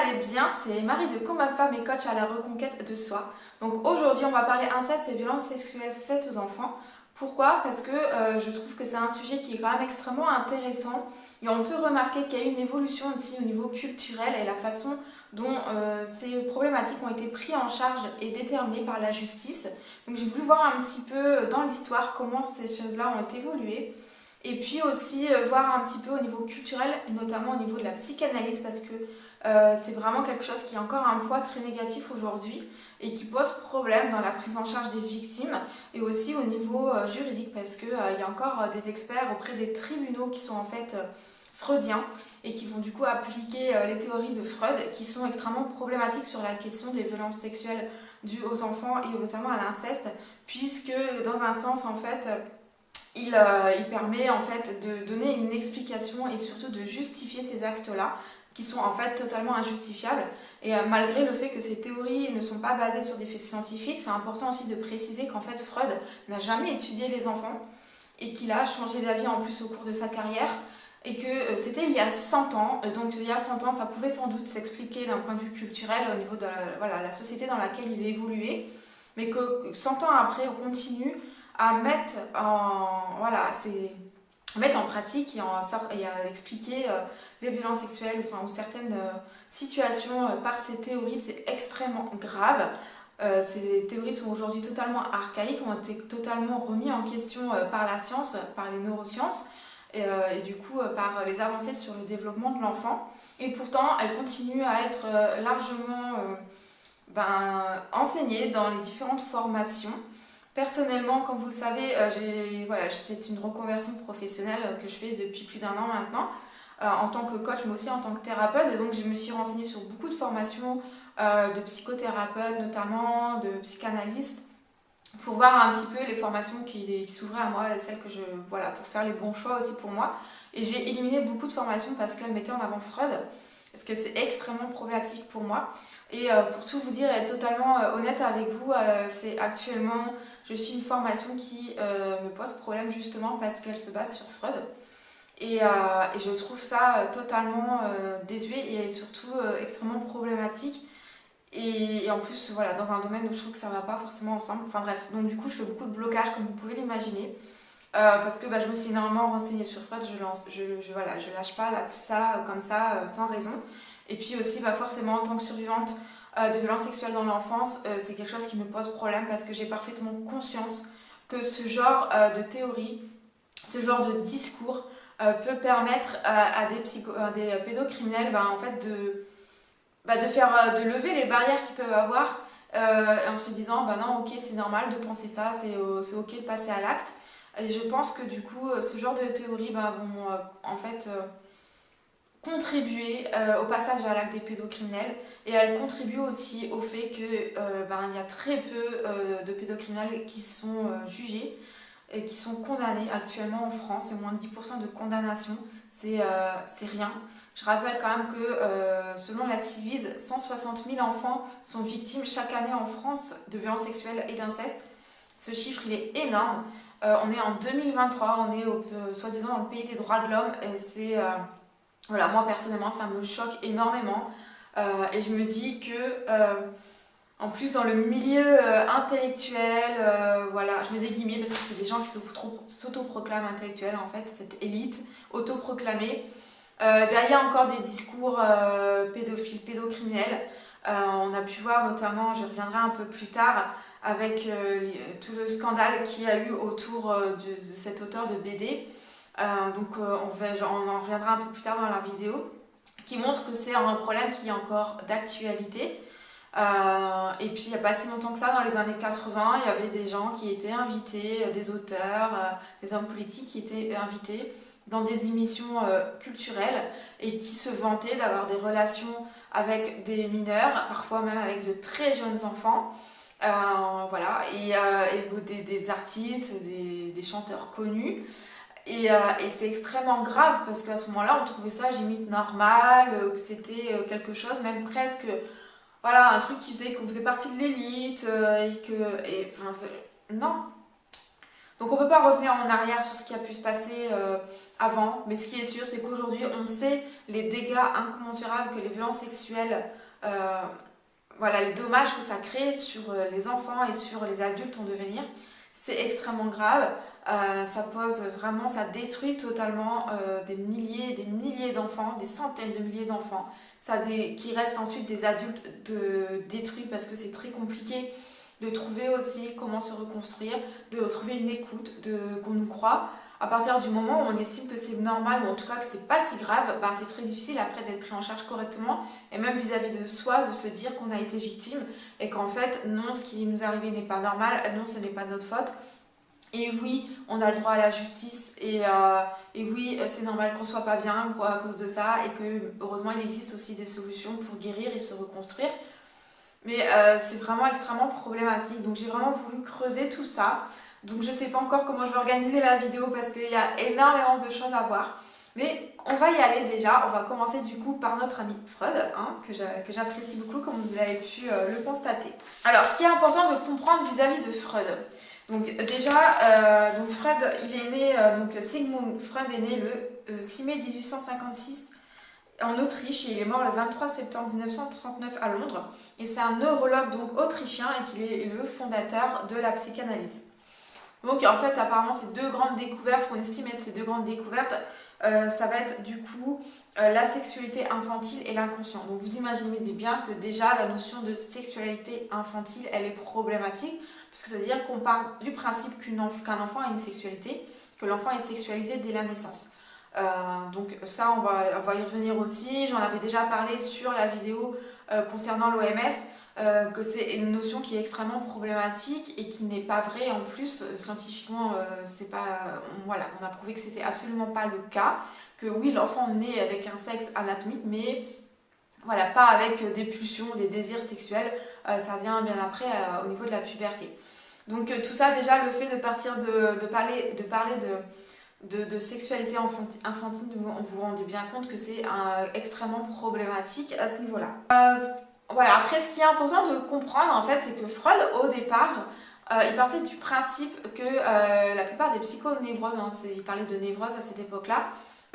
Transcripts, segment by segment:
allez bien, c'est Marie de Combat Femme et coach à la reconquête de soi. Donc aujourd'hui on va parler inceste et violences sexuelles faites aux enfants. Pourquoi? Parce que je trouve que c'est un sujet qui est quand même extrêmement intéressant et on peut remarquer qu'il y a eu une évolution aussi au niveau culturel et la façon dont ces problématiques ont été prises en charge et déterminées par la justice. Donc j'ai voulu voir un petit peu dans l'histoire comment ces choses-là ont évolué. Et puis aussi voir un petit peu au niveau culturel et notamment au niveau de la psychanalyse parce que c'est vraiment quelque chose qui a encore un poids très négatif aujourd'hui et qui pose problème dans la prise en charge des victimes et aussi au niveau juridique parce qu'il y a encore des experts auprès des tribunaux qui sont en fait freudiens et qui vont du coup appliquer les théories de Freud qui sont extrêmement problématiques sur la question des violences sexuelles dues aux enfants et notamment à l'inceste puisque dans un sens en fait il permet en fait de donner une explication et surtout de justifier ces actes-là qui sont en fait totalement injustifiables. Et malgré le fait que ces théories ne sont pas basées sur des faits scientifiques, c'est important aussi de préciser qu'en fait Freud n'a jamais étudié les enfants et qu'il a changé d'avis en plus au cours de sa carrière et que c'était il y a 100 ans. Donc il y a 100 ans, ça pouvait sans doute s'expliquer d'un point de vue culturel au niveau de la société dans laquelle il évoluait, mais que 100 ans après, on continue à mettre en pratique et à expliquer les violences sexuelles ou certaines situations par ces théories, c'est extrêmement grave. Ces théories sont aujourd'hui totalement archaïques, ont été totalement remis en question par la science, par les neurosciences et du coup par les avancées sur le développement de l'enfant. Et pourtant, elles continuent à être largement enseignées dans les différentes formations. Personnellement, comme vous le savez, c'est une reconversion professionnelle que je fais depuis plus d'un an maintenant, en tant que coach, mais aussi en tant que thérapeute. Et donc, je me suis renseignée sur beaucoup de formations de psychothérapeute, notamment de psychanalyste, pour voir un petit peu les formations qui s'ouvraient à moi, celles que pour faire les bons choix aussi pour moi. Et j'ai éliminé beaucoup de formations parce qu'elles mettaient en avant Freud, parce que c'est extrêmement problématique pour moi. Et pour tout vous dire et être totalement honnête avec vous, c'est actuellement, je suis une formation qui me pose problème justement parce qu'elle se base sur Freud. Et je trouve ça totalement désuet et surtout extrêmement problématique. Et en plus, voilà, dans un domaine où je trouve que ça ne va pas forcément ensemble. Enfin bref, donc du coup, je fais beaucoup de blocages comme vous pouvez l'imaginer. Parce que je me suis énormément renseignée sur Freud, je lâche pas là ça comme ça sans raison. Et puis aussi forcément en tant que survivante de violences sexuelles dans l'enfance, c'est quelque chose qui me pose problème parce que j'ai parfaitement conscience que ce genre de théorie, ce genre de discours peut permettre à des pédocriminels en fait de lever les barrières qu'ils peuvent avoir en se disant non ok c'est normal de penser ça, c'est ok de passer à l'acte. Et je pense que du coup, ce genre de théories vont en fait contribuer au passage à l'acte des pédocriminels et elles contribuent aussi au fait que il y a très peu de pédocriminels qui sont jugés et qui sont condamnés actuellement en France. C'est moins de 10% de condamnation, c'est rien. Je rappelle quand même que selon la Civise, 160 000 enfants sont victimes chaque année en France de violences sexuelles et d'inceste. Ce chiffre il est énorme. On est en 2023, on est soi-disant dans le pays des droits de l'homme et c'est moi personnellement ça me choque énormément et je me dis que en plus dans le milieu intellectuel, je mets des guillemets parce que c'est des gens qui s'autoproclament intellectuels en fait, cette élite autoproclamée, il y a encore des discours pédophiles, pédocriminels. On a pu voir notamment, je reviendrai un peu plus tard, avec tout le scandale qu'il y a eu autour de cet auteur de BD. On en reviendra un peu plus tard dans la vidéo, qui montre que c'est un problème qui est encore d'actualité. Et puis il n'y a pas si longtemps que ça, dans les années 80, il y avait des gens qui étaient invités, des auteurs, des hommes politiques qui étaient invités dans des émissions culturelles et qui se vantaient d'avoir des relations avec des mineurs, parfois même avec de très jeunes enfants. Et des artistes, des chanteurs connus. Et c'est extrêmement grave parce qu'à ce moment-là, on trouvait ça limite normal, que c'était quelque chose, même presque, un truc qui faisait qu'on faisait partie de l'élite, non. Donc on ne peut pas revenir en arrière sur ce qui a pu se passer avant, mais ce qui est sûr, c'est qu'aujourd'hui, on sait les dégâts incommensurables que les violences sexuelles, voilà, les dommages que ça crée sur les enfants et sur les adultes en devenir. C'est extrêmement grave, ça pose vraiment, ça détruit totalement des milliers d'enfants, des centaines de milliers d'enfants, qui restent ensuite des adultes détruits parce que c'est très compliqué de trouver aussi comment se reconstruire, de trouver une écoute, qu'on nous croit. À partir du moment où on estime que c'est normal, ou en tout cas que c'est pas si grave, ben c'est très difficile après d'être pris en charge correctement, et même vis-à-vis de soi, de se dire qu'on a été victime, et qu'en fait, non, ce qui nous est arrivé n'est pas normal, non, ce n'est pas notre faute. Et oui, on a le droit à la justice, et oui, c'est normal qu'on soit pas bien à cause de ça, et que heureusement, il existe aussi des solutions pour guérir et se reconstruire. Mais c'est vraiment extrêmement problématique, donc j'ai vraiment voulu creuser tout ça. Donc je sais pas encore comment je vais organiser la vidéo parce qu'il y a énormément de choses à voir. Mais on va y aller déjà. On va commencer du coup par notre ami Freud, hein, que j'apprécie beaucoup comme vous avez pu le constater. Alors ce qui est important de comprendre vis-à-vis de Freud. Donc déjà, donc Freud, il est né, donc Sigmund Freud est né le 6 mai 1856 en Autriche et il est mort le 23 septembre 1939 à Londres. Et c'est un neurologue donc autrichien et qu'il est le fondateur de la psychanalyse. Donc en fait apparemment ces deux grandes découvertes, ce qu'on estime être ces deux grandes découvertes, ça va être du coup la sexualité infantile et l'inconscient. Donc vous imaginez bien que déjà la notion de sexualité infantile elle est problématique, parce que ça veut dire qu'on part du principe qu'un enfant a une sexualité, que l'enfant est sexualisé dès la naissance. Donc ça on va y revenir aussi, j'en avais déjà parlé sur la vidéo concernant l'OMS. Que c'est une notion qui est extrêmement problématique et qui n'est pas vraie en plus scientifiquement c'est pas voilà, on a prouvé que c'était absolument pas le cas, que oui l'enfant naît avec un sexe anatomique mais voilà, pas avec des pulsions, des désirs sexuels, ça vient bien après au niveau de la puberté. Donc tout ça déjà, le fait de partir de parler de sexualité infantile, vous vous rendez bien compte que c'est extrêmement problématique à ce niveau-là. Voilà, après ce qui est important de comprendre en fait, c'est que Freud au départ, il partait du principe que la plupart des psychonévroses, hein, il parlait de névrose à cette époque-là,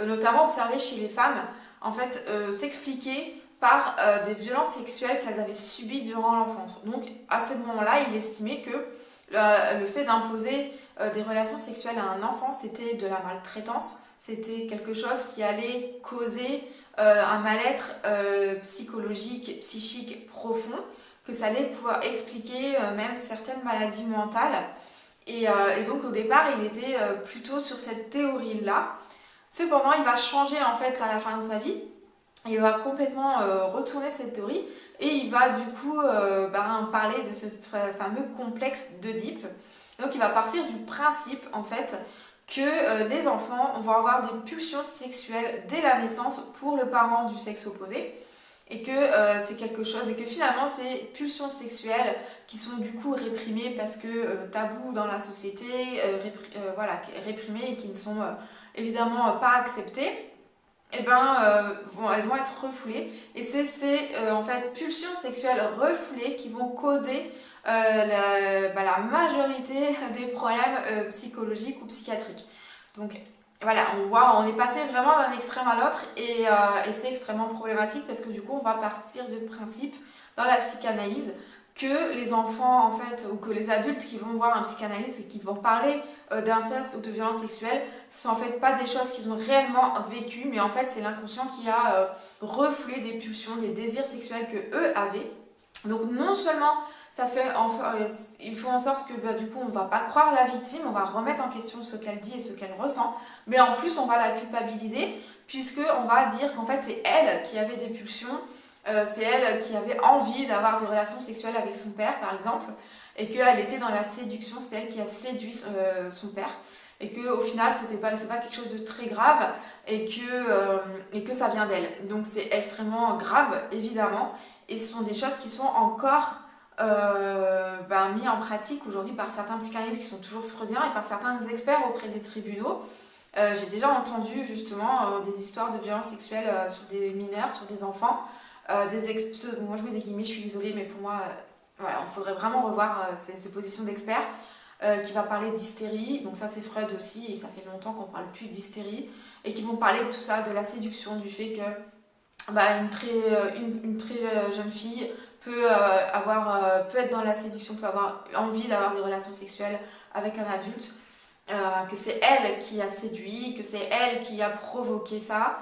notamment observées chez les femmes, en fait s'expliquaient par des violences sexuelles qu'elles avaient subies durant l'enfance. Donc à ce moment-là, il estimait que le fait d'imposer des relations sexuelles à un enfant, c'était de la maltraitance, c'était quelque chose qui allait causer un mal-être psychologique, psychique profond, que ça allait pouvoir expliquer même certaines maladies mentales. Et donc au départ, il était plutôt sur cette théorie-là. Cependant, il va changer en fait à la fin de sa vie. Il va complètement retourner cette théorie et il va du coup parler de ce fameux complexe d'Oedipe. Donc il va partir du principe en fait que les enfants vont avoir des pulsions sexuelles dès la naissance pour le parent du sexe opposé et que c'est quelque chose et que finalement ces pulsions sexuelles qui sont du coup réprimées parce que tabous dans la société, voilà, réprimées et qui ne sont évidemment pas acceptées, eh ben, elles vont être refoulées et c'est ces en fait, pulsions sexuelles refoulées qui vont causer la majorité des problèmes psychologiques ou psychiatriques. Donc voilà, on voit, on est passé vraiment d'un extrême à l'autre et c'est extrêmement problématique parce que du coup on va partir du principe dans la psychanalyse que les enfants en fait ou que les adultes qui vont voir un psychanalyste et qui vont parler d'inceste ou de violence sexuelle, ce sont en fait pas des choses qu'ils ont réellement vécues, mais en fait c'est l'inconscient qui a refoulé des pulsions, des désirs sexuels que eux avaient. Donc non seulement ça fait il faut en sorte que du coup on ne va pas croire la victime, on va remettre en question ce qu'elle dit et ce qu'elle ressent, mais en plus on va la culpabiliser puisque on va dire qu'en fait c'est elle qui avait des pulsions. C'est elle qui avait envie d'avoir des relations sexuelles avec son père par exemple et qu'elle était dans la séduction, c'est elle qui a séduit son père et qu'au final c'est pas quelque chose de très grave et que ça vient d'elle. Donc c'est extrêmement grave évidemment et ce sont des choses qui sont encore mis en pratique aujourd'hui par certains psychanalystes qui sont toujours freudiens et par certains experts auprès des tribunaux. J'ai déjà entendu justement des histoires de violences sexuelles sur des mineurs, sur des enfants. Moi je mets des guillemets, je suis désolée, mais pour moi, voilà, il faudrait vraiment revoir ces positions d'experts. qui va parler d'hystérie, donc ça c'est Freud aussi, et ça fait longtemps qu'on parle plus d'hystérie, et qui vont parler de tout ça, de la séduction, du fait que une très jeune fille peut être dans la séduction, peut avoir envie d'avoir des relations sexuelles avec un adulte, que c'est elle qui a séduit, que c'est elle qui a provoqué ça.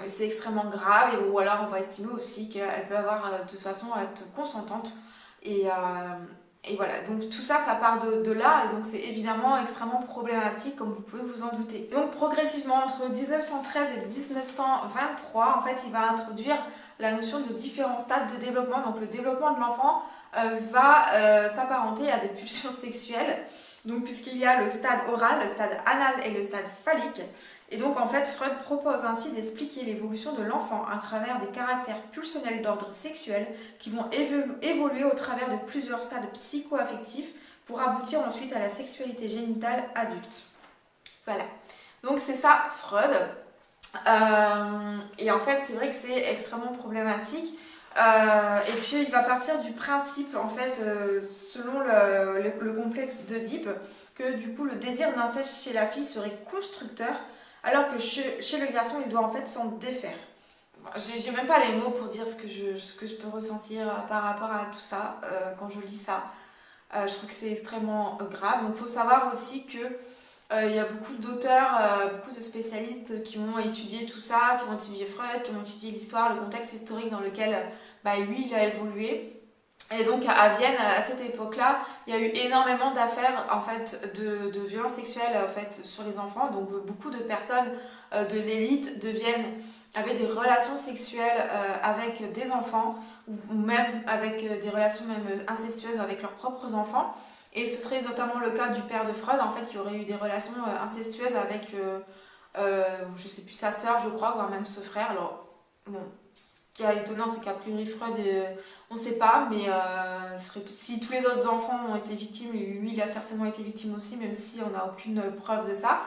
C'est extrêmement grave, ou alors on va estimer aussi qu'elle peut avoir de toute façon être consentante, et voilà, donc tout ça, ça part de là, et donc c'est évidemment extrêmement problématique, comme vous pouvez vous en douter. Donc progressivement, entre 1913 et 1923, en fait, il va introduire la notion de différents stades de développement. Donc le développement de l'enfant va s'apparenter à des pulsions sexuelles, donc puisqu'il y a le stade oral, le stade anal et le stade phallique. Et donc en fait, Freud propose ainsi d'expliquer l'évolution de l'enfant à travers des caractères pulsionnels d'ordre sexuel qui vont évoluer au travers de plusieurs stades psycho-affectifs pour aboutir ensuite à la sexualité génitale adulte. Voilà, donc c'est ça Freud. Et en fait, c'est vrai que c'est extrêmement problématique. Et puis il va partir du principe, en fait, selon le complexe d'Oedipe, que du coup le désir d'inceste chez la fille serait constructeur, alors que chez le garçon, il doit en fait s'en défaire. J'ai même pas les mots pour dire ce que je peux ressentir par rapport à tout ça quand je lis ça. Je trouve que c'est extrêmement grave. Donc il faut savoir aussi que il y a beaucoup d'auteurs, beaucoup de spécialistes qui ont étudié tout ça, qui ont étudié Freud, qui ont étudié l'histoire, le contexte historique dans lequel lui il a évolué. Et donc à Vienne, à cette époque-là, il y a eu énormément d'affaires en fait, de violences sexuelles en fait, sur les enfants. Donc beaucoup de personnes de l'élite de Vienne avaient des relations sexuelles avec des enfants, ou même avec des relations même incestueuses avec leurs propres enfants. Et ce serait notamment le cas du père de Freud, en fait, qui aurait eu des relations incestueuses avec, je sais plus, sa sœur, je crois, voire même ce frère. Alors, bon, ce qui est étonnant, c'est qu'a priori Freud, on ne sait pas, mais si tous les autres enfants ont été victimes, lui, il a certainement été victime aussi, même si on n'a aucune preuve de ça.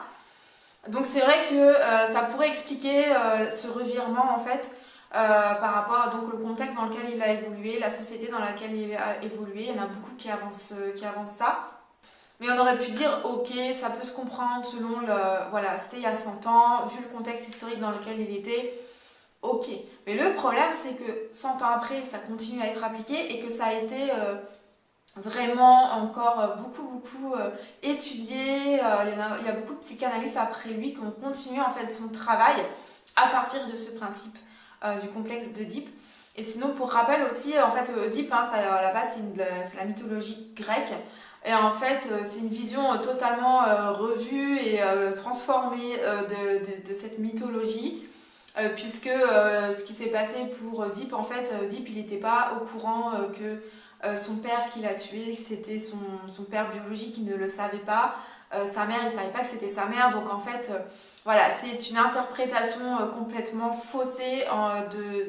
Donc c'est vrai que ça pourrait expliquer ce revirement, en fait, par rapport à donc, le contexte dans lequel il a évolué, la société dans laquelle il a évolué. Il y en a beaucoup qui avancent ça. Mais on aurait pu dire, ok, ça peut se comprendre selon voilà, c'était il y a 100 ans, vu le contexte historique dans lequel il était, ok. Mais le problème, c'est que 100 ans après, ça continue à être appliqué et que ça a été vraiment encore beaucoup étudié. Il y a beaucoup de psychanalystes après lui qui ont continué en fait son travail à partir de ce principe du complexe d'Oedipe. Et sinon, pour rappel aussi, en fait, Oedipe, à la base, c'est la mythologie grecque. Et en fait, c'est une vision totalement revue et transformée de cette mythologie. Puisque ce qui s'est passé pour Oedipe, en fait, Oedipe, il n'était pas au courant que son père qui l'a tué, c'était son père biologique, il ne le savait pas. Sa mère, il ne savait pas que c'était sa mère. Donc en fait, voilà, c'est une interprétation complètement faussée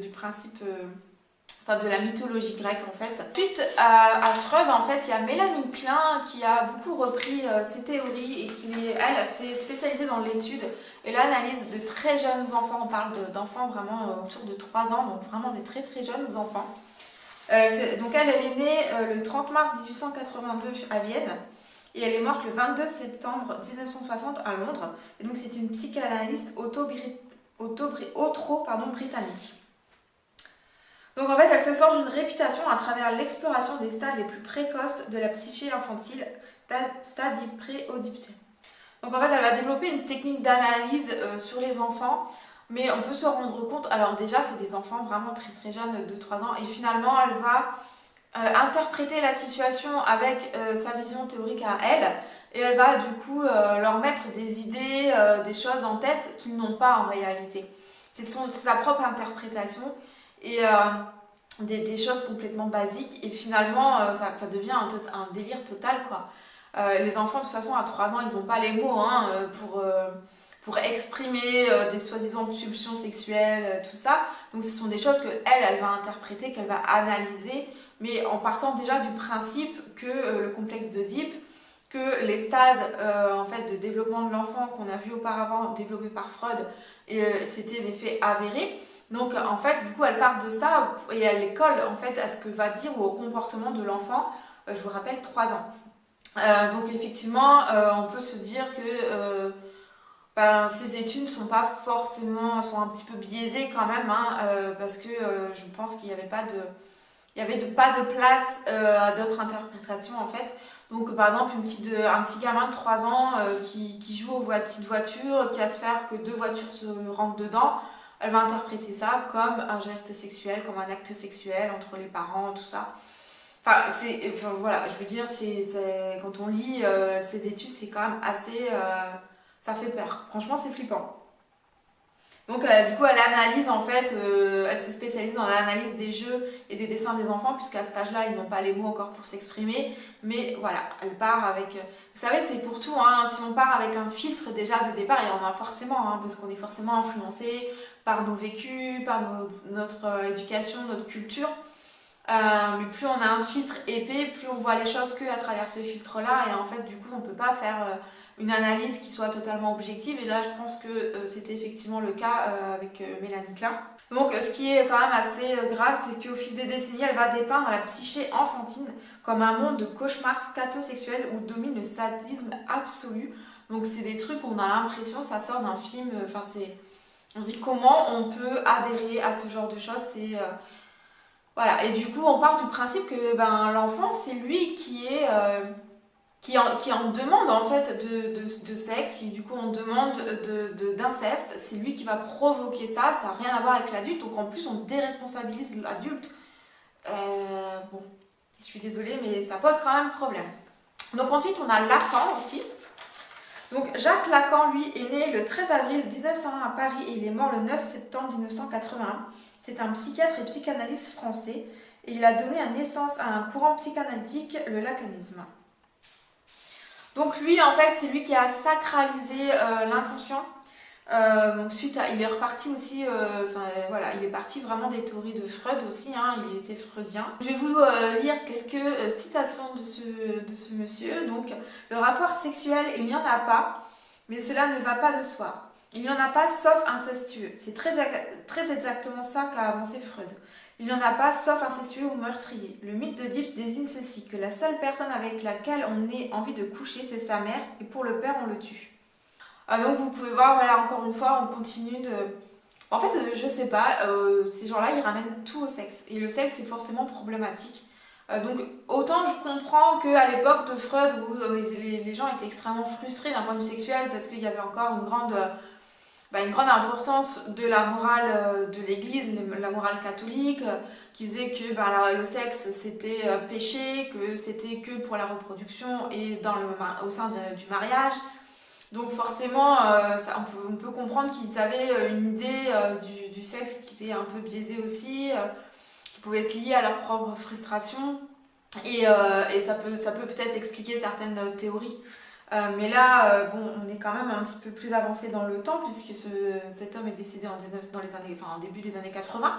du principe, de la mythologie grecque en fait. Suite à Freud, en fait, il y a Mélanie Klein qui a beaucoup repris ces théories et qui, elle, s'est spécialisée dans l'étude et l'analyse de très jeunes enfants. On parle d'enfants vraiment autour de 3 ans, donc vraiment des très jeunes enfants. Donc elle est née le 30 mars 1882 à Vienne. Et elle est morte le 22 septembre 1960 à Londres. Et donc c'est une psychanalyste britannique. Donc en fait, elle se forge une réputation à travers l'exploration des stades les plus précoces de la psyché infantile, stade pré-oedipien. Donc en fait, elle va développer une technique d'analyse sur les enfants, mais on peut se rendre compte, alors déjà c'est des enfants vraiment très jeunes de 3 ans, et finalement elle va interpréter la situation avec sa vision théorique à elle, et elle va du coup leur mettre des idées, des choses en tête qu'ils n'ont pas en réalité. C'est sa propre interprétation et des choses complètement basiques, et finalement ça devient un délire total quoi. Les enfants de toute façon à 3 ans ils n'ont pas les mots pour exprimer des soi-disant pulsions sexuelles, tout ça. Donc ce sont des choses qu'elle va interpréter, qu'elle va analyser, mais en partant déjà du principe que le complexe d'Oedipe, que les stades en fait, de développement de l'enfant qu'on a vu auparavant développés par Freud, c'était des faits avérés. Donc en fait, du coup, elle part de ça et elle les colle en fait à ce que va dire ou au comportement de l'enfant, je vous rappelle, 3 ans. Donc effectivement, on peut se dire que ces études sont pas forcément, sont un petit peu biaisées quand même, hein, parce que je pense qu'il n'y avait pas de, pas de place à d'autres interprétations en fait. Donc par exemple un petit gamin de 3 ans qui joue aux petites voitures, qui va se faire que deux voitures se rentrent dedans, elle va interpréter ça comme un geste sexuel, comme un acte sexuel entre les parents, tout ça. Voilà, je veux dire, quand on lit ces études, c'est quand même assez, ça fait peur. Franchement, c'est flippant. Donc, du coup, elle analyse en fait, elle s'est spécialisée dans l'analyse des jeux et des dessins des enfants, puisqu'à cet âge-là, ils n'ont pas les mots encore pour s'exprimer. Mais voilà, elle part avec. Vous savez, c'est pour tout, hein. Si on part avec un filtre déjà de départ, et on en a forcément, hein, parce qu'on est forcément influencé par nos vécus, par notre éducation, notre culture. Mais plus on a un filtre épais, plus on voit les choses que à travers ce filtre-là. Et en fait, du coup, on ne peut pas faire une analyse qui soit totalement objective. Et là, je pense que c'était effectivement le cas avec Mélanie Klein. Donc, ce qui est quand même assez grave, c'est qu'au fil des décennies, elle va dépeindre la psyché enfantine comme un monde de cauchemars scatosexuels où domine le sadisme absolu. Donc, c'est des trucs où on a l'impression, ça sort d'un film. On se dit comment on peut adhérer à ce genre de choses. Voilà, et du coup, on part du principe que l'enfant, c'est lui qui en demande en fait de sexe, qui du coup en demande d'inceste, c'est lui qui va provoquer ça, ça n'a rien à voir avec l'adulte, donc en plus on déresponsabilise l'adulte. Bon, je suis désolée, mais ça pose quand même problème. Donc ensuite, on a Lacan aussi. Donc Jacques Lacan, lui, est né le 13 avril 1901 à Paris et il est mort le 9 septembre 1981. C'est un psychiatre et psychanalyste français et il a donné naissance à un courant psychanalytique, le lacanisme. Donc lui, en fait, c'est lui qui a sacralisé l'inconscient. Donc il est reparti aussi, voilà, il est parti vraiment des théories de Freud aussi, hein, il était freudien. Je vais vous lire quelques citations de ce monsieur. Donc, le rapport sexuel, il n'y en a pas, mais cela ne va pas de soi. Il n'y en a pas sauf incestueux. C'est très exactement ça qu'a avancé Freud. Il n'y en a pas sauf incestueux ou meurtrier. Le mythe d'Oedipe désigne ceci, que la seule personne avec laquelle on ait envie de coucher, c'est sa mère, et pour le père, on le tue. Donc vous pouvez voir, voilà, encore une fois, on continue de... En fait, je sais pas, ces gens-là, ils ramènent tout au sexe. Et le sexe, c'est forcément problématique. Donc autant je comprends qu'à l'époque de Freud, où les gens étaient extrêmement frustrés d'un point de vue sexuel, parce qu'il y avait encore une grande importance de la morale de l'église, la morale catholique, qui faisait que le sexe c'était péché, que c'était que pour la reproduction et au sein du mariage. Donc forcément, on peut comprendre qu'ils avaient une idée du sexe qui était un peu biaisée aussi, qui pouvait être liée à leur propre frustration. Et ça peut peut-être expliquer certaines théories. Mais là, on est quand même un petit peu plus avancé dans le temps, puisque cet homme est décédé en début des années 80.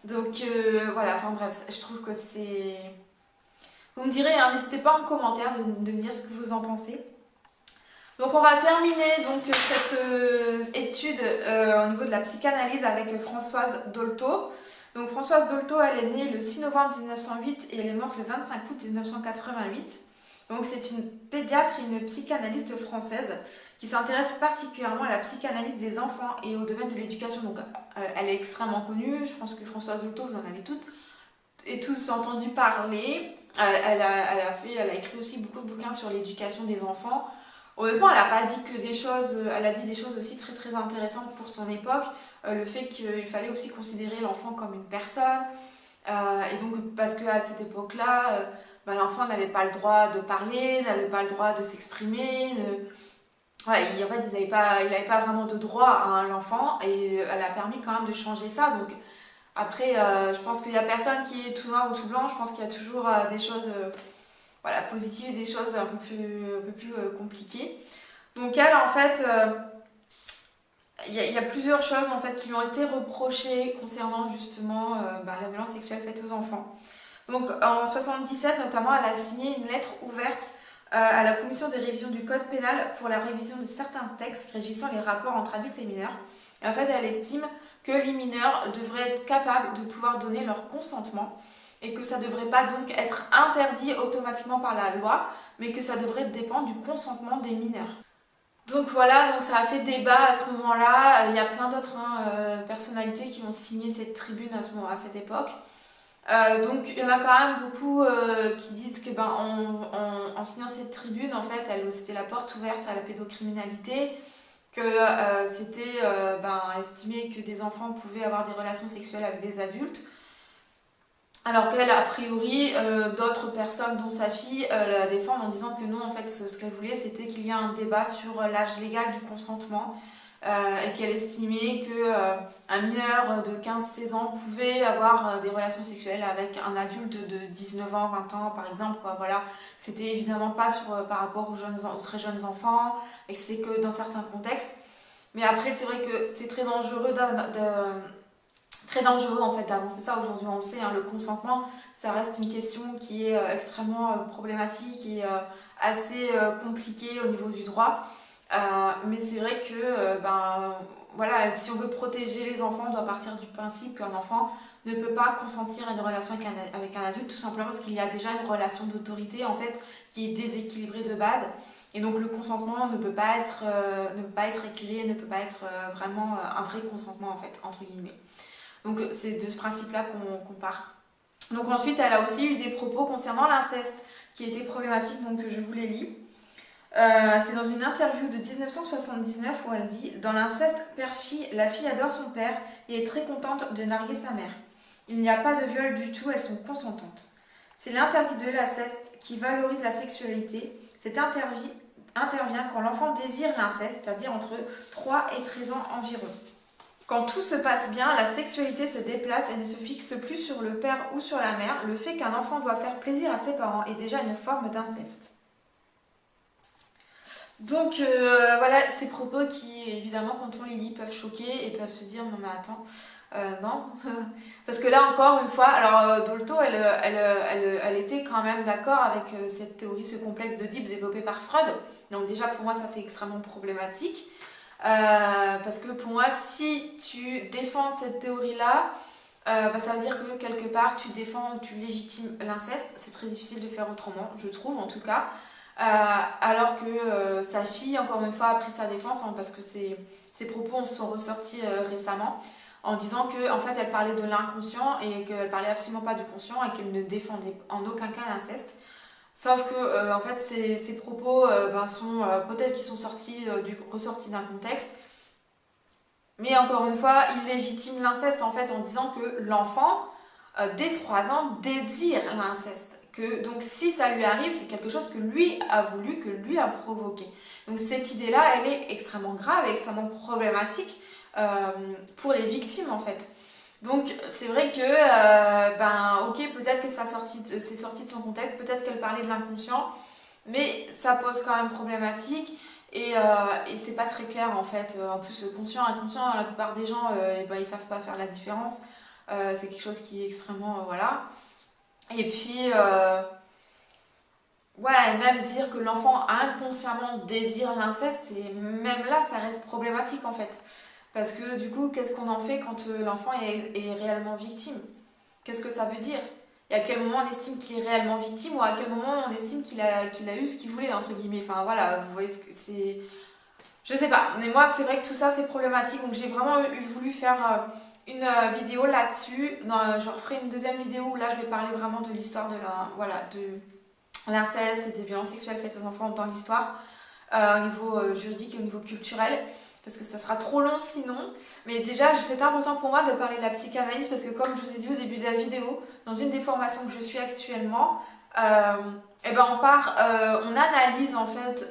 Donc voilà, bref, je trouve que c'est... Vous me direz, hein, n'hésitez pas en commentaire de me dire ce que vous en pensez. Donc on va terminer cette étude au niveau de la psychanalyse avec Françoise Dolto. Donc Françoise Dolto, elle est née le 6 novembre 1908 et elle est morte le 25 août 1988. Donc c'est une pédiatre et une psychanalyste française qui s'intéresse particulièrement à la psychanalyse des enfants et au domaine de l'éducation. Donc elle est extrêmement connue, je pense que Françoise Dolto, vous en avez toutes et tous entendu parler. Elle a écrit aussi beaucoup de bouquins sur l'éducation des enfants. Honnêtement, elle a pas dit que des choses, elle a dit des choses aussi très très intéressantes pour son époque. Le fait qu'il fallait aussi considérer l'enfant comme une personne. Et donc, parce qu'à cette époque-là, l'enfant n'avait pas le droit de parler, n'avait pas le droit de s'exprimer. En fait, il n'avait pas vraiment de droit à l'enfant. Et elle a permis quand même de changer ça. Donc, après, je pense qu'il n'y a personne qui est tout noir ou tout blanc. Je pense qu'il y a toujours des choses... positives et des choses un peu plus compliquées. Donc elle, en fait, il y a plusieurs choses en fait qui lui ont été reprochées concernant justement la violence sexuelle faite aux enfants. Donc en 1977 notamment, elle a signé une lettre ouverte à la commission de révision du code pénal pour la révision de certains textes régissant les rapports entre adultes et mineurs. Et en fait, elle estime que les mineurs devraient être capables de pouvoir donner leur consentement et que ça ne devrait pas donc être interdit automatiquement par la loi, mais que ça devrait dépendre du consentement des mineurs. Donc voilà, donc ça a fait débat à ce moment-là. Il y a plein d'autres personnalités qui ont signé cette tribune à cette époque. Donc il y en a quand même beaucoup qui disent que en signant cette tribune, en fait, c'était la porte ouverte à la pédocriminalité, que c'était estimé que des enfants pouvaient avoir des relations sexuelles avec des adultes, alors qu'elle, a priori, d'autres personnes, dont sa fille, la défendent en disant que non, en fait, ce qu'elle voulait, c'était qu'il y ait un débat sur l'âge légal du consentement, et qu'elle estimait qu'un mineur de 15-16 ans pouvait avoir des relations sexuelles avec un adulte de 19 ans, 20 ans, par exemple, quoi. Voilà. C'était évidemment pas par rapport aux très jeunes enfants, et que c'était que dans certains contextes. Mais après, c'est vrai que c'est très dangereux en fait d'avancer ça aujourd'hui, on le sait, hein, le consentement ça reste une question qui est extrêmement problématique et assez compliquée au niveau du droit, mais c'est vrai que voilà, si on veut protéger les enfants, on doit partir du principe qu'un enfant ne peut pas consentir à une relation avec un adulte, tout simplement parce qu'il y a déjà une relation d'autorité en fait qui est déséquilibrée de base. Et donc le consentement ne peut pas être éclairé, ne peut pas être vraiment un vrai consentement en fait, entre guillemets. Donc c'est de ce principe-là qu'on part. Donc ensuite, elle a aussi eu des propos concernant l'inceste qui étaient problématiques, donc je vous les lis. C'est dans une interview de 1979 où elle dit « Dans l'inceste père-fille, la fille adore son père et est très contente de narguer sa mère. Il n'y a pas de viol du tout, elles sont consentantes. C'est l'interdit de l'inceste qui valorise la sexualité. Cet interdit intervient quand l'enfant désire l'inceste, c'est-à-dire entre 3 et 13 ans environ. Quand tout se passe bien, la sexualité se déplace et ne se fixe plus sur le père ou sur la mère. Le fait qu'un enfant doit faire plaisir à ses parents est déjà une forme d'inceste. » Donc voilà ces propos qui, évidemment, quand on les lit, peuvent choquer et peuvent se dire « Non mais attends, non. » Parce que là, encore une fois, alors Dolto, elle était quand même d'accord avec cette théorie, ce complexe d'Oedipe développé par Freud. Donc déjà, pour moi, ça c'est extrêmement problématique. Parce que pour moi, si tu défends cette théorie-là, ça veut dire que quelque part tu défends ou tu légitimes l'inceste. C'est très difficile de faire autrement, je trouve en tout cas. Alors que sa fille, encore une fois, a pris sa défense, hein, parce que ses propos sont ressortis récemment, en disant qu'en fait elle parlait de l'inconscient et qu'elle parlait absolument pas du conscient et qu'elle ne défendait en aucun cas l'inceste. Sauf que en fait ces propos sont peut-être qu'ils sont ressortis d'un contexte, mais encore une fois ils légitiment l'inceste en fait en disant que l'enfant dès 3 ans désire l'inceste, que donc si ça lui arrive c'est quelque chose que lui a voulu, que lui a provoqué. Donc cette idée là elle est extrêmement grave et extrêmement problématique pour les victimes en fait. Donc c'est vrai que, ok, peut-être que c'est sorti de son contexte, peut-être qu'elle parlait de l'inconscient, mais ça pose quand même problématique et c'est pas très clair en fait. En plus, conscient, inconscient, la plupart des gens, ils savent pas faire la différence. C'est quelque chose qui est extrêmement, voilà. Et puis, voilà, et même dire que l'enfant inconsciemment désire l'inceste, même là, ça reste problématique en fait. Parce que du coup, qu'est-ce qu'on en fait quand l'enfant est réellement victime? Qu'est-ce que ça veut dire? Et à quel moment on estime qu'il est réellement victime ou à quel moment on estime qu'il a eu ce qu'il voulait, entre guillemets. Enfin voilà, vous voyez ce que c'est... Je sais pas, mais moi c'est vrai que tout ça c'est problématique, donc j'ai vraiment voulu faire une vidéo là-dessus. Je referai une deuxième vidéo où là je vais parler vraiment de l'histoire de l'inceste et des violences sexuelles faites aux enfants dans l'histoire, au niveau juridique et au niveau culturel. Parce que ça sera trop long sinon. Mais déjà, c'était important pour moi de parler de la psychanalyse parce que comme je vous ai dit au début de la vidéo, dans une des formations que je suis actuellement, on analyse en fait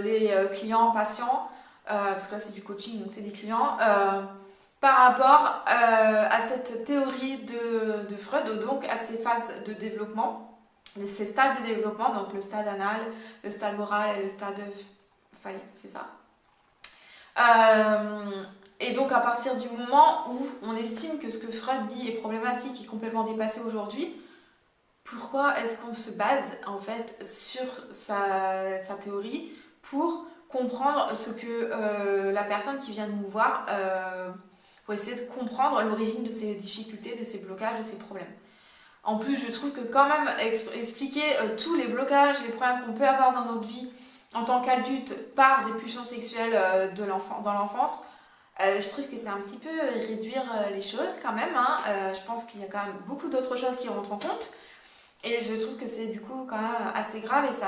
les clients, patients, parce que là c'est du coaching, donc c'est des clients, par rapport à cette théorie de Freud, donc à ces phases de développement, ces stades de développement, donc le stade anal, le stade oral et le stade phallique, c'est ça. Et donc à partir du moment où on estime que ce que Freud dit est problématique et complètement dépassé aujourd'hui, pourquoi est-ce qu'on se base en fait sur sa théorie pour comprendre ce que la personne qui vient nous voir, pour essayer de comprendre l'origine de ses difficultés, de ses blocages, de ses problèmes. En plus, je trouve que quand même expliquer tous les blocages, les problèmes qu'on peut avoir dans notre vie en tant qu'adulte par des pulsions sexuelles dans l'enfance, je trouve que c'est un petit peu réduire les choses quand même. Hein. Je pense qu'il y a quand même beaucoup d'autres choses qui rentrent en compte. Et je trouve que c'est du coup quand même assez grave. Et ça...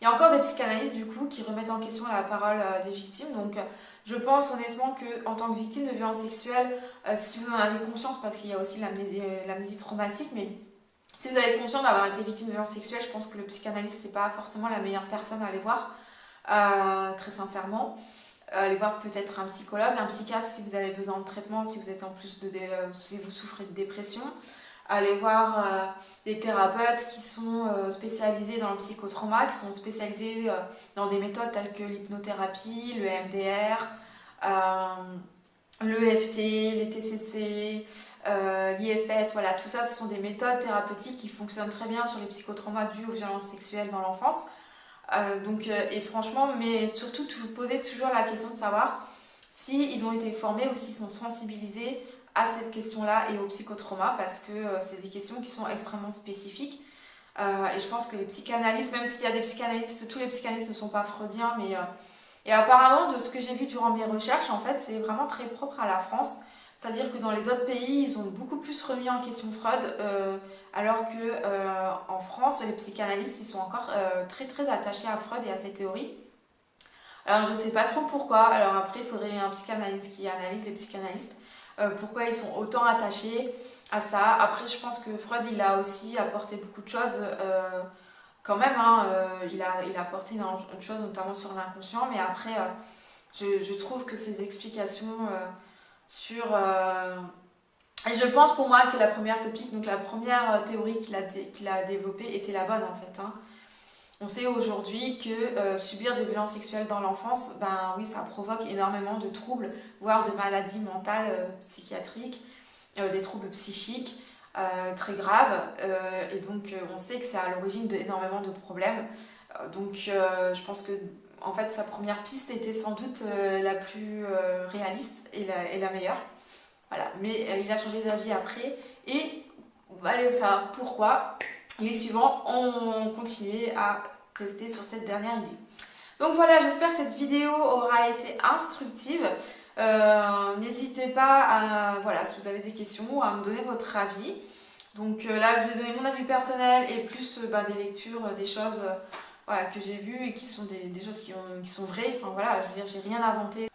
Il y a encore des psychanalystes du coup qui remettent en question la parole des victimes. Donc je pense honnêtement qu'en tant que victime de violences sexuelles, si vous en avez conscience, parce qu'il y a aussi l'amnésie traumatique, mais si vous avez conscience d'avoir été victime de violences sexuelles, je pense que le psychanalyste c'est pas forcément la meilleure personne à aller voir, très sincèrement. Aller voir peut-être un psychologue, un psychiatre si vous avez besoin de traitement, si vous êtes en plus si vous souffrez de dépression. Aller voir des thérapeutes qui sont spécialisés dans le psychotrauma, qui sont spécialisés dans des méthodes telles que l'hypnothérapie, le MDR, l'EFT, les TCC, l'IFS, voilà, tout ça ce sont des méthodes thérapeutiques qui fonctionnent très bien sur les psychotraumas dus aux violences sexuelles dans l'enfance. Et franchement, mais surtout poser toujours la question de savoir s'ils ont été formés ou s'ils sont sensibilisés à cette question-là et au psychotrauma, parce que c'est des questions qui sont extrêmement spécifiques. Et je pense que les psychanalystes, même s'il y a des psychanalystes, tous les psychanalystes ne sont pas freudiens, mais et apparemment, de ce que j'ai vu durant mes recherches, en fait, c'est vraiment très propre à la France. C'est-à-dire que dans les autres pays, ils ont beaucoup plus remis en question Freud, alors que en France, les psychanalystes, ils sont encore très très attachés à Freud et à ses théories. Alors je sais pas trop pourquoi, alors après il faudrait un psychanalyste qui analyse les psychanalystes, pourquoi ils sont autant attachés à ça. Après je pense que Freud il a aussi apporté beaucoup de choses quand même, hein, il a apporté énormément de choses notamment sur l'inconscient, mais après je trouve que ces explications sur... Et je pense pour moi que la première topique, donc la première théorie qu'il a développée était la bonne en fait. Hein. On sait aujourd'hui que subir des violences sexuelles dans l'enfance, ben oui, ça provoque énormément de troubles, voire de maladies mentales, psychiatriques, des troubles psychiques très graves. Et donc on sait que c'est à l'origine d'énormément de problèmes. Je pense que en fait sa première piste était sans doute la plus réaliste et la meilleure. Voilà. Mais il a changé d'avis après et allez savoir pourquoi. Les suivants ont continué à rester sur cette dernière idée. Donc voilà, j'espère que cette vidéo aura été instructive. N'hésitez pas voilà, si vous avez des questions, à me donner votre avis. Donc là, je vais donner mon avis personnel et plus des lectures, des choses voilà, que j'ai vues et qui sont des choses qui sont vraies. Enfin voilà, je veux dire, j'ai rien inventé.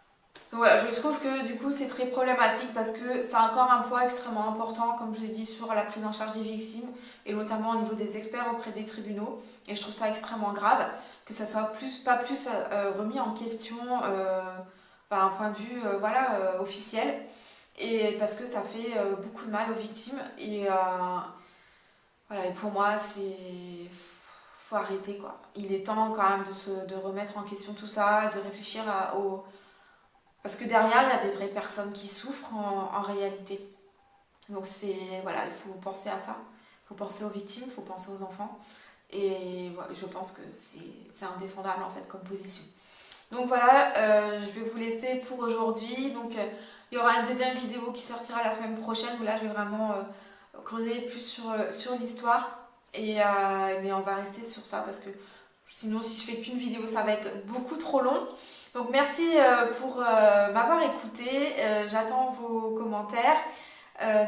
Donc voilà, je trouve que du coup c'est très problématique parce que ça a encore un poids extrêmement important, comme je vous ai dit, sur la prise en charge des victimes et notamment au niveau des experts auprès des tribunaux. Et je trouve ça extrêmement grave que ça soit pas plus remis en question d'un point de vue officiel. Et parce que ça fait beaucoup de mal aux victimes. Et voilà, et pour moi, faut arrêter quoi. Il est temps quand même de remettre en question tout ça, de réfléchir au... Parce que derrière, il y a des vraies personnes qui souffrent en réalité. Donc voilà, il faut penser à ça. Il faut penser aux victimes, il faut penser aux enfants. Et ouais, je pense que c'est indéfendable en fait comme position. Donc voilà, je vais vous laisser pour aujourd'hui. Donc il y aura une deuxième vidéo qui sortira la semaine prochaine où là je vais vraiment creuser plus sur l'histoire. Mais on va rester sur ça parce que sinon si je fais qu'une vidéo ça va être beaucoup trop long. Donc merci pour m'avoir écouté, j'attends vos commentaires.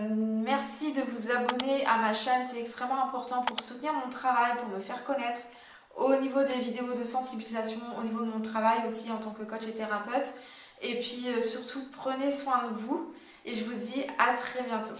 Merci de vous abonner à ma chaîne, c'est extrêmement important pour soutenir mon travail, pour me faire connaître au niveau des vidéos de sensibilisation, au niveau de mon travail aussi en tant que coach et thérapeute. Et puis surtout prenez soin de vous et je vous dis à très bientôt.